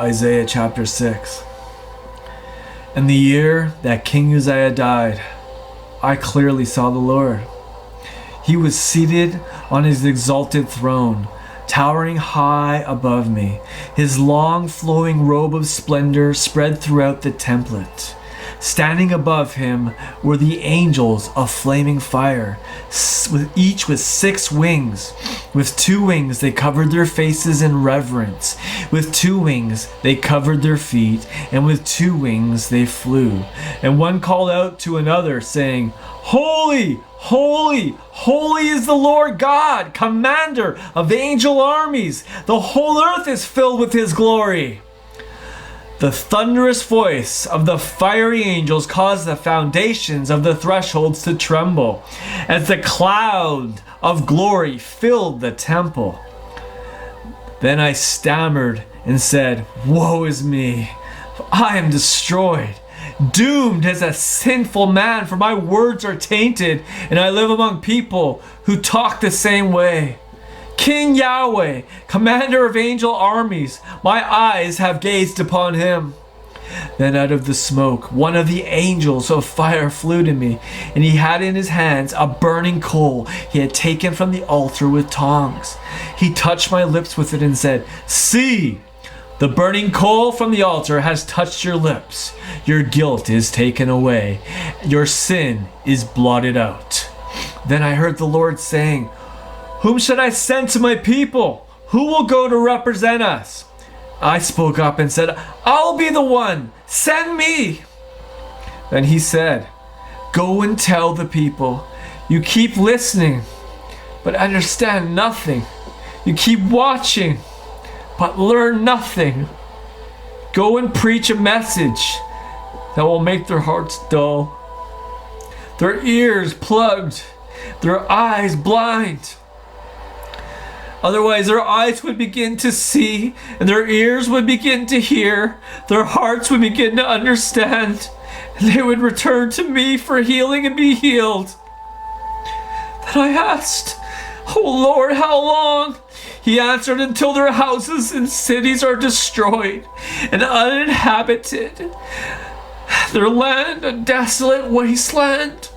Isaiah chapter 6. In the year that King Uzziah died, I clearly saw the Lord. He was seated on his exalted throne, towering high above me. His long flowing robe of splendor spread throughout the temple. Standing above him were the angels of flaming fire, each with 6 wings. With 2 wings they covered their faces in reverence. With 2 wings they covered their feet, and with 2 wings they flew. And one called out to another, saying, "Holy, holy, holy is the Lord God, commander of angel armies. The whole earth is filled with his glory." The thunderous voice of the fiery angels caused the foundations of the thresholds to tremble, as the cloud of glory filled the temple. Then I stammered and said, "Woe is me! I am destroyed, doomed as a sinful man, for my words are tainted, and I live among people who talk the same way. King Yahweh, commander of angel armies, my eyes have gazed upon him." Then out of the smoke, one of the angels of fire flew to me, and he had in his hands a burning coal he had taken from the altar with tongs. He touched my lips with it and said, "See, the burning coal from the altar has touched your lips. Your guilt is taken away. Your sin is blotted out." Then I heard the Lord saying, "Whom should I send to my people? Who will go to represent us?" I spoke up and said, "I'll be the one. Send me." Then he said, "Go and tell the people, you keep listening, but understand nothing. You keep watching, but learn nothing. Go and preach a message that will make their hearts dull, their ears plugged, their eyes blind. Otherwise, their eyes would begin to see, and their ears would begin to hear, their hearts would begin to understand, and they would return to me for healing and be healed." Then I asked, "Oh Lord, how long?" He answered, "Until their houses and cities are destroyed and uninhabited, their land a desolate wasteland,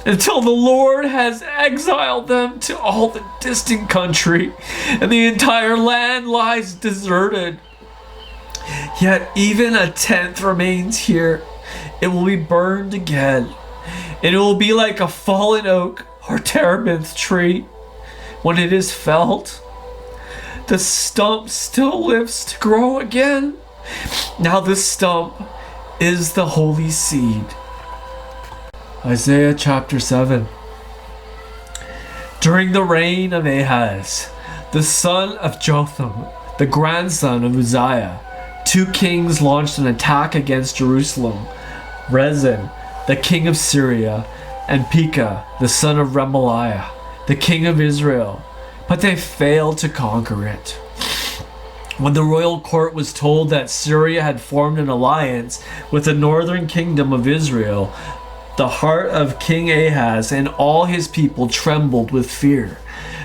until the Lord has exiled them to all the distant country, and the entire land lies deserted. Yet even a tenth remains here. It will be burned again, and it will be like a fallen oak or terebinth tree when it is felled. The stump still lives to grow again. Now the stump is the holy seed." Isaiah chapter 7. During the reign of Ahaz, the son of Jotham, the grandson of Uzziah, 2 kings launched an attack against Jerusalem: Rezin, the king of Syria, and Pekah, the son of Remaliah, the king of Israel, but they failed to conquer it. When the royal court was told that Syria had formed an alliance with the northern kingdom of Israel, the heart of King Ahaz and all his people trembled with fear,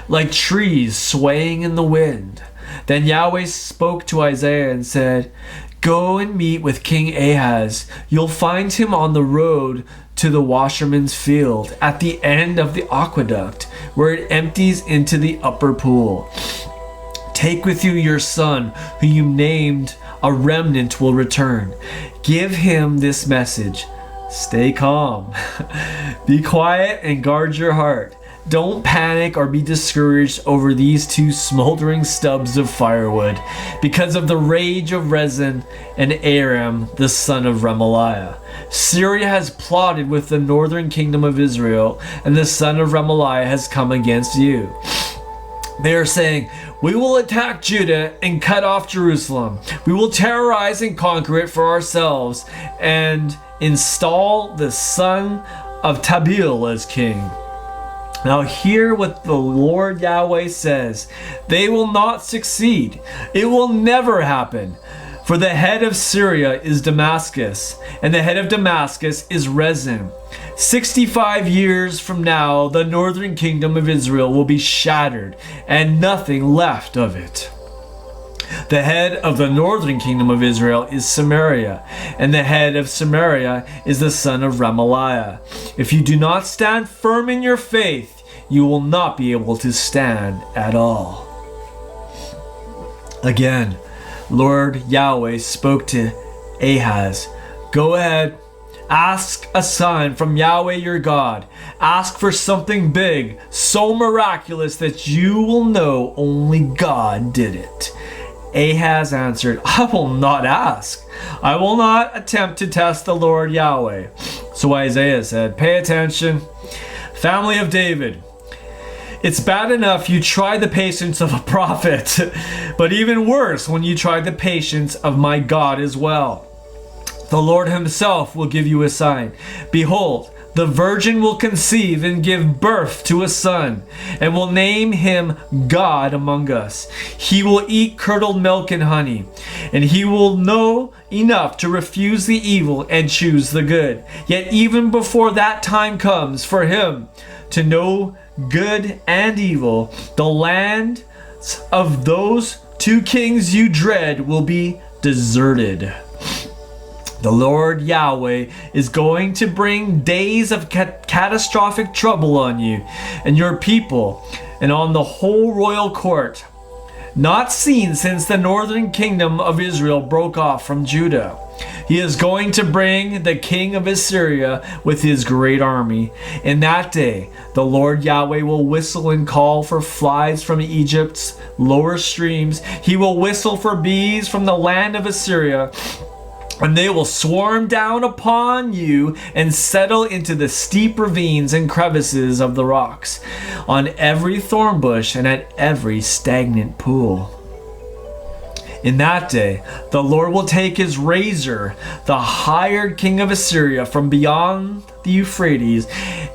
like trees swaying in the wind. Then Yahweh spoke to Isaiah and said, "Go and meet with King Ahaz. You'll find him on the road to the washerman's field, at the end of the aqueduct, where it empties into the upper pool. Take with you your son, who you named a remnant will return. Give him this message: stay calm, be quiet, and guard your heart. Don't panic or be discouraged over these 2 smoldering stubs of firewood, because of the rage of Rezin and Aram, the son of Remaliah. Syria has plotted with the northern kingdom of Israel, and the son of Remaliah has come against you. They are saying, 'We will attack Judah and cut off Jerusalem. We will terrorize and conquer it for ourselves, and install the son of Tabeel as king.' Now hear what the Lord Yahweh says. They will not succeed. It will never happen. For the head of Syria is Damascus, and the head of Damascus is Rezin. 65 years from now, the northern kingdom of Israel will be shattered, and nothing left of it. The head of the northern kingdom of Israel is Samaria, and the head of Samaria is the son of Remaliah. If you do not stand firm in your faith, you will not be able to stand at all. Again, Lord Yahweh spoke to Ahaz, "Go ahead, ask a sign from Yahweh your God. Ask for something big, so miraculous that you will know only God did it." Ahaz answered, "I will not ask. I will not attempt to test the Lord Yahweh." So Isaiah said, "Pay attention, family of David. It's bad enough you try the patience of a prophet, but even worse when you try the patience of my God as well. The Lord himself will give you a sign. Behold, the virgin will conceive and give birth to a son, and will name him God among us. He will eat curdled milk and honey, and he will know enough to refuse the evil and choose the good. Yet even before that time comes for him to know good and evil, the land of those two kings you dread will be deserted. The Lord Yahweh is going to bring days of catastrophic trouble on you and your people and on the whole royal court, not seen since the northern kingdom of Israel broke off from Judah. He is going to bring the king of Assyria with his great army. In that day, the Lord Yahweh will whistle and call for flies from Egypt's lower streams. He will whistle for bees from the land of Assyria, and they will swarm down upon you and settle into the steep ravines and crevices of the rocks, on every thorn bush and at every stagnant pool. In that day, the Lord will take his razor, the hired king of Assyria, from beyond the Euphrates,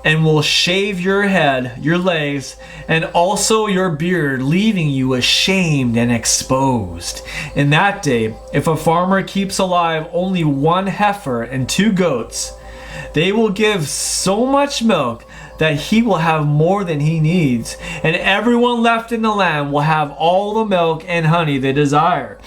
and will shave your head, your legs, and also your beard, leaving you ashamed and exposed. In that day, if a farmer keeps alive only one heifer and 2 goats, they will give so much milk that he will have more than he needs, and everyone left in the land will have all the milk and honey they desire.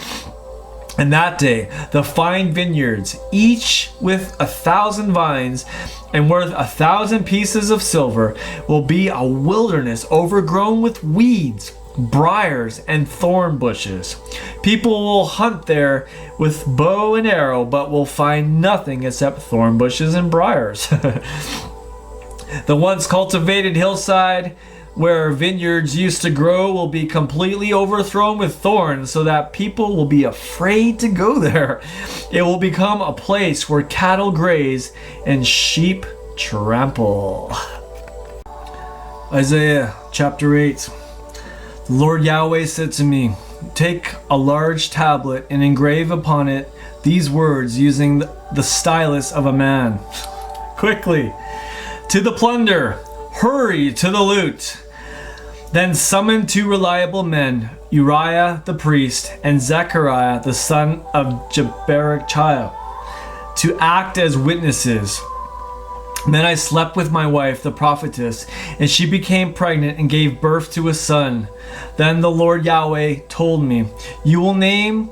In that day, the fine vineyards, each with 1,000 vines and worth 1,000 pieces of silver, will be a wilderness overgrown with weeds, briars, and thorn bushes. People will hunt there with bow and arrow, but will find nothing except thorn bushes and briars. The once cultivated hillside where vineyards used to grow will be completely overthrown with thorns, so that people will be afraid to go there. It will become a place where cattle graze and sheep trample. Isaiah chapter 8. The Lord Yahweh said to me, "Take a large tablet and engrave upon it these words using the stylus of a man. Quickly, to the plunder, hurry to the loot." Then summon 2 reliable men, Uriah the priest and Zechariah the son of Jeberechiah, to act as witnesses. Then I slept with my wife, the prophetess, and she became pregnant and gave birth to a son. Then the Lord Yahweh told me, "You will name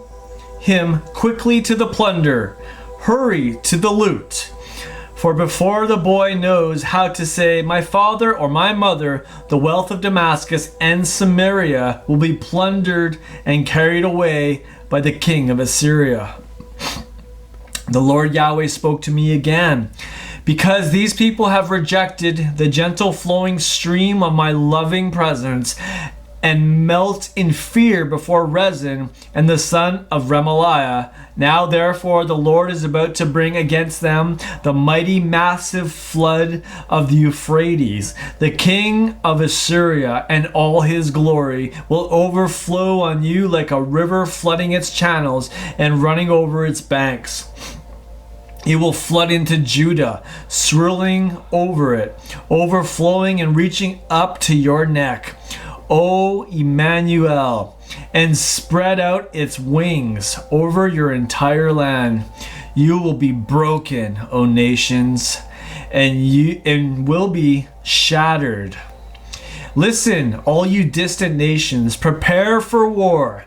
him quickly to the plunder, hurry to the loot. For before the boy knows how to say, 'My father' or 'my mother,' the wealth of Damascus and Samaria will be plundered and carried away by the king of Assyria." The Lord Yahweh spoke to me again. "Because these people have rejected the gentle flowing stream of my loving presence and melt in fear before Rezin and the son of Remaliah, now therefore the Lord is about to bring against them the mighty massive flood of the Euphrates. The king of Assyria and all his glory will overflow on you like a river flooding its channels and running over its banks. It will flood into Judah, swirling over it, overflowing and reaching up to your neck, O Immanuel, and spread out its wings over your entire land. You will be broken, O nations, and will be shattered. Listen, all you distant nations, prepare for war.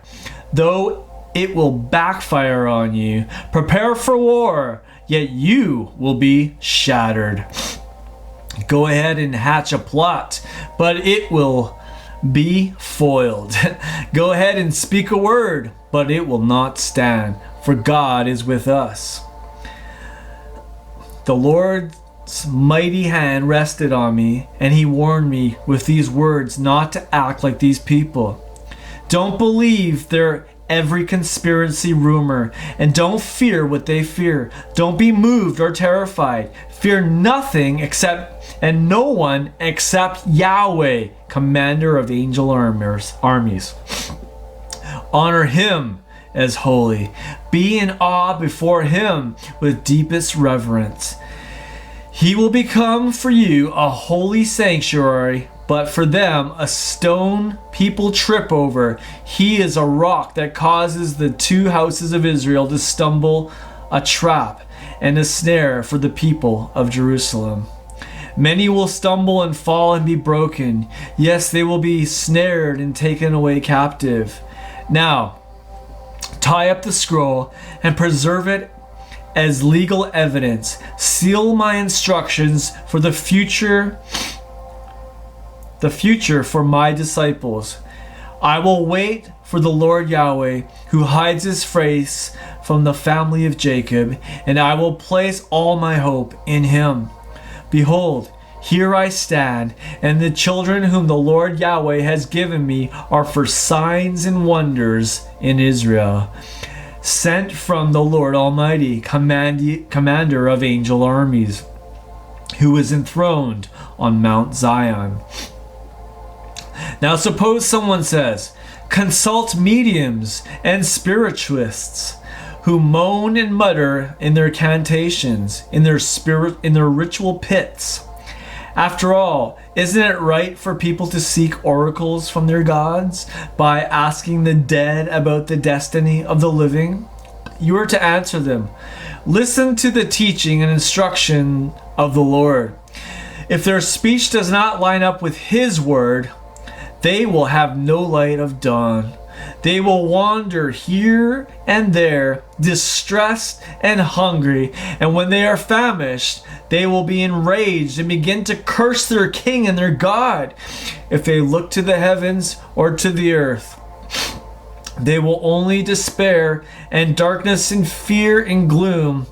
though it will backfire on you. Prepare for war, yet you will be shattered. Go ahead and hatch a plot, but it will be foiled. Go ahead and speak a word, but it will not stand, for God is with us. The Lord's mighty hand rested on me, and he warned me with these words not to act like these people. Don't believe their every conspiracy rumor, and don't fear what they fear. Don't be moved or terrified. Fear nothing and no one except Yahweh, commander of angel armies. Honor him as holy. Be in awe before him with deepest reverence. He will become for you a holy sanctuary, but for them a stone people trip over. He is a rock that causes the two houses of Israel to stumble, a trap and a snare for the people of Jerusalem. Many will stumble and fall and be broken. Yes, they will be snared and taken away captive. Now, tie up the scroll and preserve it as legal evidence. Seal my instructions for the future for my disciples. I will wait for the Lord Yahweh, who hides his face from the family of Jacob, and I will place all my hope in him. Behold, here I stand, and the children whom the Lord Yahweh has given me are for signs and wonders in Israel, sent from the Lord Almighty, commander of angel armies, who is enthroned on Mount Zion. Now suppose someone says, consult mediums and spiritualists who moan and mutter in their cantations, in their ritual pits. After all, isn't it right for people to seek oracles from their gods by asking the dead about the destiny of the living? You are to answer them, listen to the teaching and instruction of the Lord. If their speech does not line up with his word, they will have no light of dawn. They will wander here and there, distressed and hungry, and when they are famished, they will be enraged and begin to curse their king and their God. If they look to the heavens or to the earth, they will only despair and darkness and fear and gloom,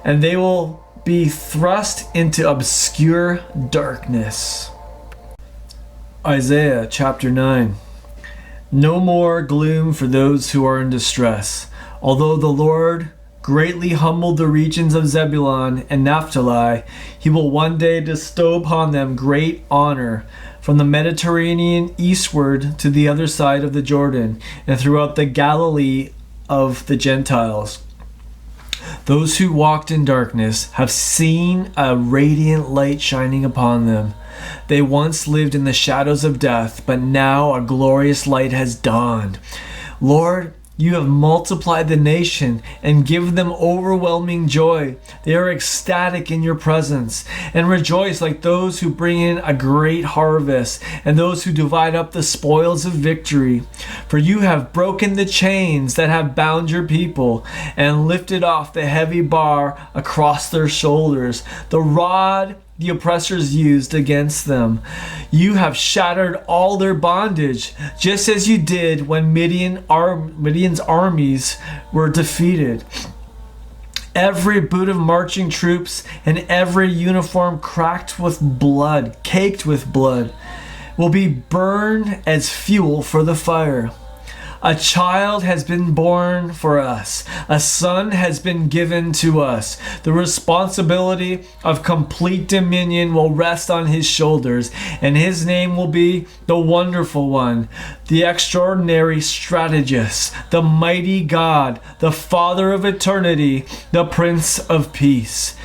and they will be thrust into obscure darkness. Isaiah chapter 9. No more gloom for those who are in distress. Although the Lord greatly humbled the regions of Zebulun and Naphtali, he will one day bestow upon them great honor, from the Mediterranean eastward to the other side of the Jordan, and throughout the Galilee of the Gentiles. Those who walked in darkness have seen a radiant light shining upon them. They once lived in the shadows of death, but now a glorious light has dawned. Lord, you have multiplied the nation and given them overwhelming joy. They are ecstatic in your presence and rejoice like those who bring in a great harvest and those who divide up the spoils of victory. For you have broken the chains that have bound your people and lifted off the heavy bar across their shoulders, the rod the oppressors used against them. You have shattered all their bondage, just as you did when Midian's armies were defeated. Every boot of marching troops and every uniform caked with blood, will be burned as fuel for the fire. A child has been born for us. A son has been given to us. The responsibility of complete dominion will rest on his shoulders, and his name will be the Wonderful One, the Extraordinary Strategist, the Mighty God, the Father of Eternity, the Prince of Peace.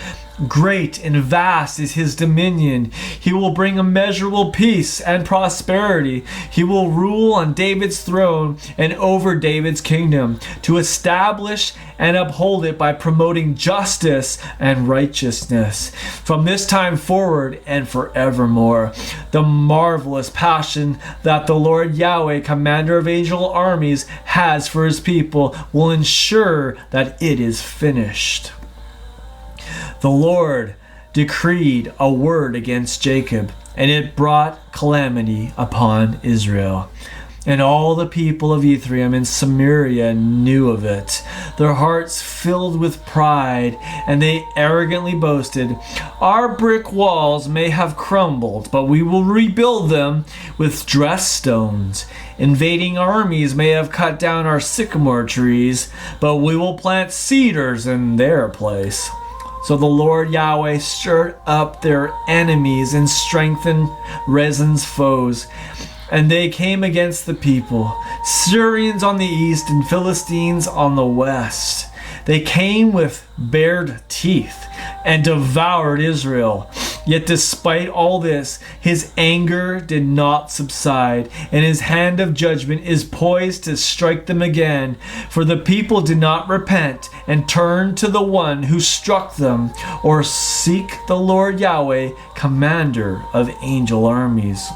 Great and vast is his dominion. He will bring immeasurable peace and prosperity. He will rule on David's throne and over David's kingdom, to establish and uphold it by promoting justice and righteousness from this time forward and forevermore. The marvelous passion that the Lord Yahweh, commander of angel armies, has for his people will ensure that it is finished. The Lord decreed a word against Jacob, and it brought calamity upon Israel. And all the people of Ephraim and Samaria knew of it. Their hearts filled with pride, and they arrogantly boasted, "Our brick walls may have crumbled, but we will rebuild them with dressed stones. Invading armies may have cut down our sycamore trees, but we will plant cedars in their place." So the Lord Yahweh stirred up their enemies and strengthened Rezin's foes. And they came against the people, Syrians on the east and Philistines on the west. They came with bared teeth and devoured Israel. Yet despite all this, his anger did not subside, and his hand of judgment is poised to strike them again. For the people did not repent and turn to the one who struck them, or seek the Lord Yahweh, commander of angel armies.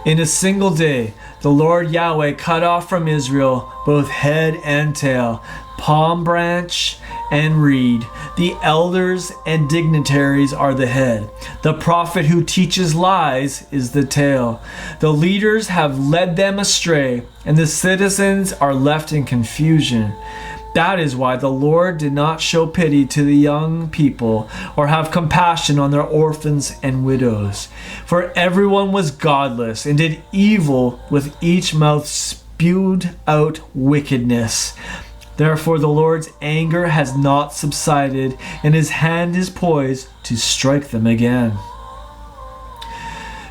In a single day, the Lord Yahweh cut off from Israel both head and tail, palm branch and reed. The elders and dignitaries are the head. The prophet who teaches lies is the tail. The leaders have led them astray, and the citizens are left in confusion. That is why the Lord did not show pity to the young people or have compassion on their orphans and widows. For everyone was godless and did evil, with each mouth spewed out wickedness. Therefore the Lord's anger has not subsided, and his hand is poised to strike them again.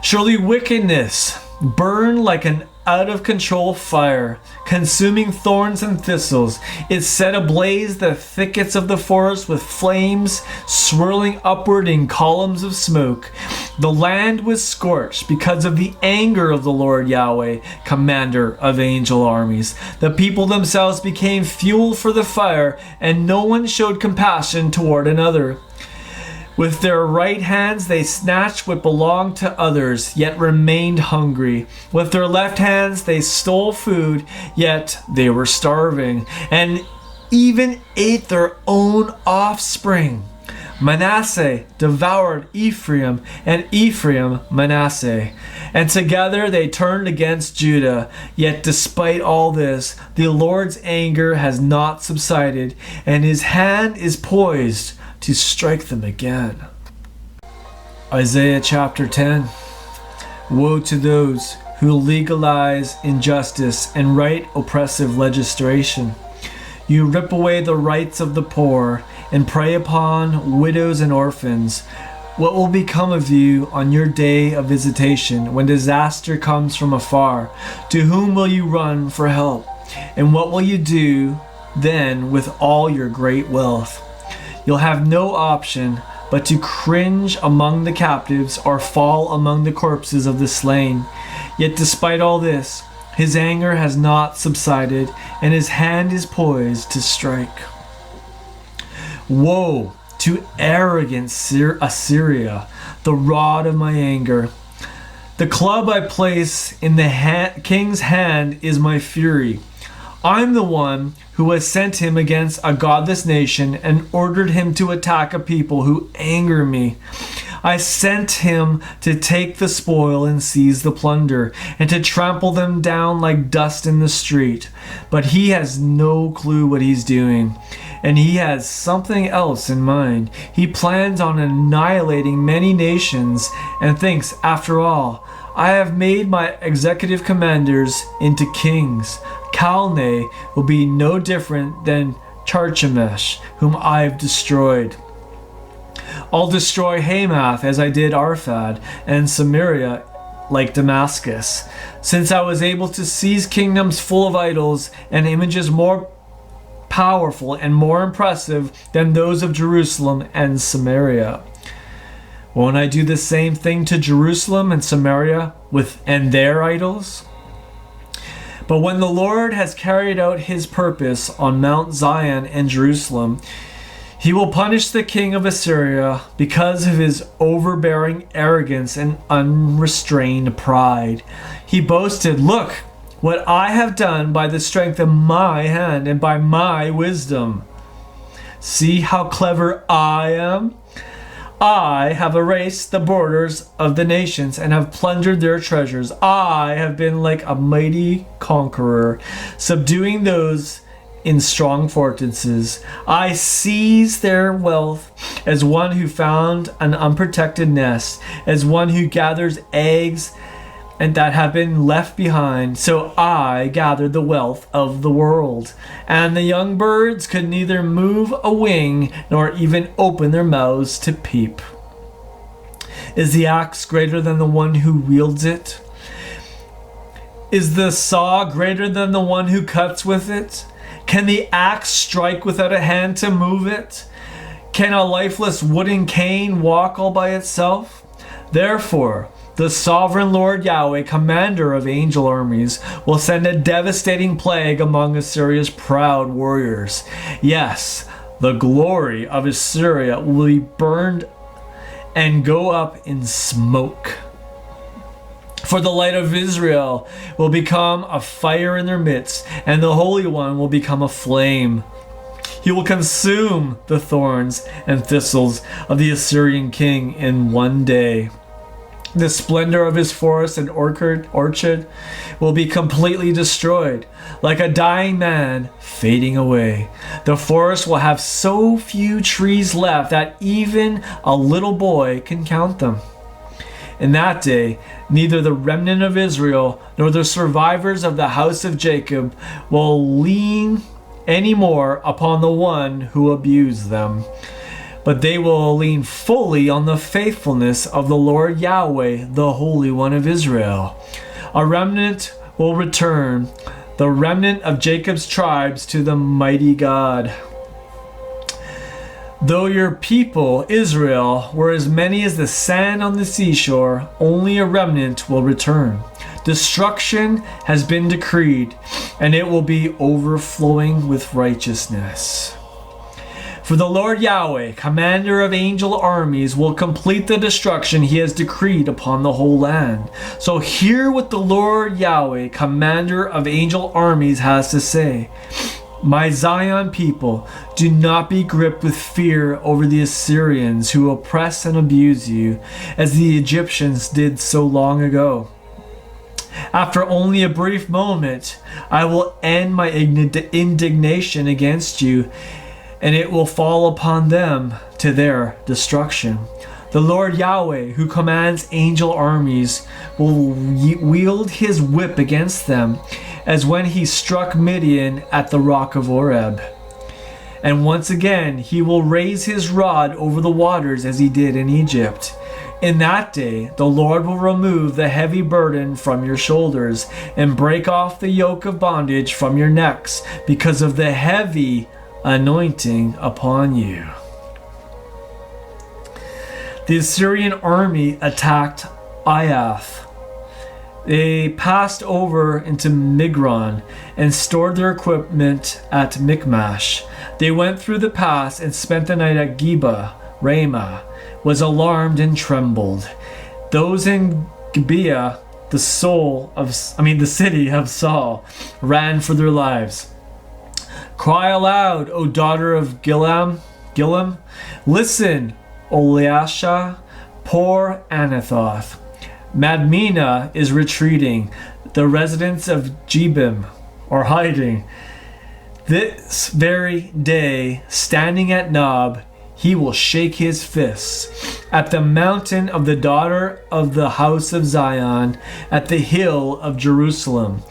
Surely wickedness burned like an out-of-control fire, consuming thorns and thistles. It set ablaze the thickets of the forest with flames swirling upward in columns of smoke. The land was scorched because of the anger of the Lord Yahweh, commander of angel armies. The people themselves became fuel for the fire, and no one showed compassion toward another. With their right hands they snatched what belonged to others, yet remained hungry. With their left hands they stole food, yet they were starving, and even ate their own offspring. Manasseh devoured Ephraim, and Ephraim Manasseh. And together they turned against Judah. Yet despite all this, the Lord's anger has not subsided, and his hand is poised to strike them again. Isaiah chapter 10. Woe to those who legalize injustice and write oppressive legislation. You rip away the rights of the poor and prey upon widows and orphans. What will become of you on your day of visitation when disaster comes from afar? To whom will you run for help? And what will you do then with all your great wealth? You'll have no option but to cringe among the captives or fall among the corpses of the slain. Yet despite all this, his anger has not subsided, and his hand is poised to strike. Woe to arrogant Assyria, the rod of my anger. The club I place in the king's hand is my fury. I'm the one who has sent him against a godless nation and ordered him to attack a people who anger me. I sent him to take the spoil and seize the plunder, and to trample them down like dust in the street. But he has no clue what he's doing, and he has something else in mind. He plans on annihilating many nations and thinks, after all, I have made my executive commanders into kings. Calneh will be no different than Charchemish, whom I've destroyed. I'll destroy Hamath as I did Arphad, and Samaria like Damascus. Since I was able to seize kingdoms full of idols and images more powerful and more impressive than those of Jerusalem and Samaria. Won't I do the same thing to Jerusalem and Samaria and their idols? But when the Lord has carried out his purpose on Mount Zion and Jerusalem, he will punish the king of Assyria because of his overbearing arrogance and unrestrained pride. He boasted, "Look, what I have done by the strength of my hand and by my wisdom. See how clever I am? I have erased the borders of the nations and have plundered their treasures. I have been like a mighty conqueror, subduing those in strong fortresses. I seized their wealth as one who found an unprotected nest, as one who gathers eggs and that have been left behind. So I gathered the wealth of the world, and the young birds could neither move a wing nor even open their mouths to peep. Is the axe greater than the one who wields it? Is the saw greater than the one who cuts with it? Can the axe strike without a hand to move it? Can a lifeless wooden cane walk all by itself? Therefore, the sovereign Lord Yahweh, commander of angel armies, will send a devastating plague among Assyria's proud warriors. Yes, the glory of Assyria will be burned and go up in smoke. For the light of Israel will become a fire in their midst, and the Holy One will become a flame. He will consume the thorns and thistles of the Assyrian king in one day. The splendor of his forest and orchard will be completely destroyed, like a dying man fading away. The forest will have so few trees left that even a little boy can count them. In that day, neither the remnant of Israel nor the survivors of the house of Jacob will lean any more upon the one who abused them, but they will lean fully on the faithfulness of the Lord Yahweh, the Holy One of Israel. A remnant will return, the remnant of Jacob's tribes, to the mighty God. Though your people, Israel, were as many as the sand on the seashore, only a remnant will return. Destruction has been decreed, and it will be overflowing with righteousness. For the Lord Yahweh, commander of angel armies, will complete the destruction he has decreed upon the whole land. So hear what the Lord Yahweh, commander of angel armies, has to say. My Zion people, do not be gripped with fear over the Assyrians who oppress and abuse you, as the Egyptians did so long ago. After only a brief moment, I will end my indignation against you, and it will fall upon them to their destruction. The Lord Yahweh, who commands angel armies, will wield his whip against them, as when he struck Midian at the rock of Oreb. And once again he will raise his rod over the waters as he did in Egypt. In that day the Lord will remove the heavy burden from your shoulders and break off the yoke of bondage from your necks because of the heavy anointing upon you. The Assyrian army attacked Iath. They passed over into Migron and stored their equipment at Michmash. They went through the pass and spent the night at Geba. Ramah was alarmed and trembled. Those in Gibeah, the city of Saul, ran for their lives. Cry aloud, O daughter of Gilam. Listen, O Leasha, poor Anathoth. Madmena is retreating. The residents of Jebim are hiding. This very day, standing at Nob, he will shake his fists at the mountain of the daughter of the house of Zion, at the hill of Jerusalem.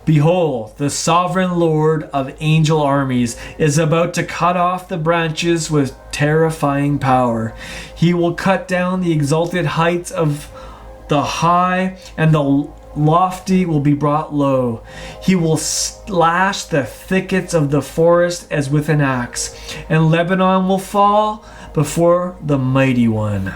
Behold, the sovereign Lord of angel armies is about to cut off the branches with terrifying power. He will cut down the exalted heights of the high and the lofty will be brought low. He will slash the thickets of the forest as with an axe, and Lebanon will fall before the mighty one.